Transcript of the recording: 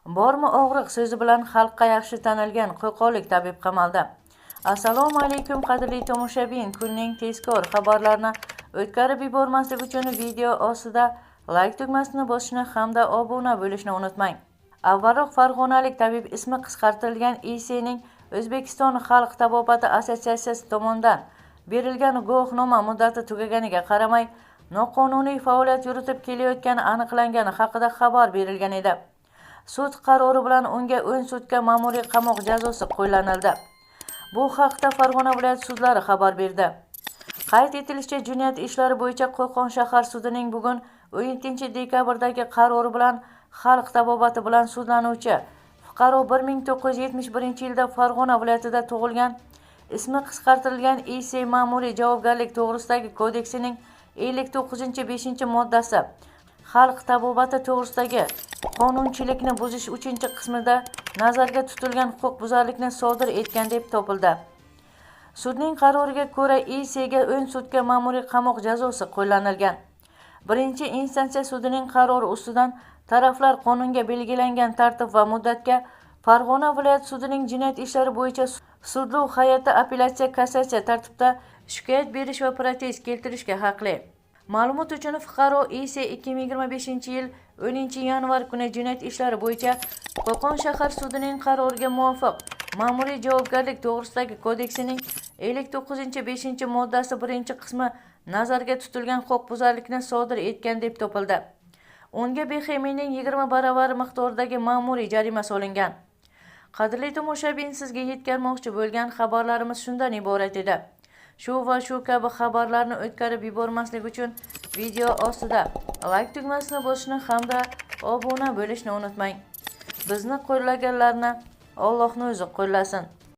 Bormi og'riq so'zi bilan xalqqa yaxshi tanilgan qo'qonlik tabib qamaldi. Assalomu alaykum qadrli tomoshabin, kunning tezkor xabarlarini o'tkazib yubormaslik uchun video ostida like tugmasini bosishni hamda obuna bo'lishni unutmang. Avvalroq farg'onalik tabib ismi qisqartirilgan ISE'ning O'zbekiston Xalq tabobati assotsiatsiyasi tomonidan berilgan guvohnoma muddati tugaganiga qaramay noqonuniy faoliyat yuritib kelayotgani aniqlangani haqida xabar berilgan edi. Sud qarori bilan unga 10 sutka ma'muriy qamoq jazosi qo'llanildi. Bu haqda Farg'ona viloyat sudlari xabar berdi. Qayd etilishicha, jinoyat ishlari bo'yicha Qo'qon shahar sudining bugun 17-dekabrdagi qarori bilan xalq tabobati bilan sudlanuvchi fuqaro 1971-yilda Farg'ona viloyatida tug'ilgan, ismi qisqartirilgan ISE ma'muriy javobgarlik to'g'risidagi kodeksining 59-5-moddasi xalq tabobati to'g'risidagi qonunchilikni buzish 3-qismida nazarda tutilgan huquqbuzarlikni sodir etgan deb topildi. Sudning qaroriga ko'ra ISE'ga 10 sutka ma'muriy qamoq jazosi qo'llanilgan. Birinchi instansiya sudining qarori ustidan taraflar qonunga belgilangan tartib va muddatga Farg'ona viloyat sudining jinoyat ishlari bo'yicha sudluq hay'ati apellyatsiya kassatsiya tartibda shikoyat berish va protest keltirishga haqli. Ma'lumot uchun, fuqaro ISE 2025-yil 10-yanvar kuni jinoyat ishlari bo'yicha Qo'qon shahar sudining qaroriga muvofiq ma'muriy javobgarlik to'g'risidagi kodeksining 59-5-moddasi 1-qismi nazarga tutilgan huquqbuzarlikni sodir etgan deb topildi. Unga BXMning 20 baravar miqdoridagi ma'muriy jarima solingan. Qadrli tomoshabin, sizga yetkazmoqchi bo'lgan xabarlarimiz shundan iborat edi. Shu va shu kabi xabarlarni o'tkazib yubormaslik uchun video ostida like tugmasini bosishni hamda obuna bo'lishni unutmang. Bizni qo'llaganlarni Allohning o'zi qo'llasin.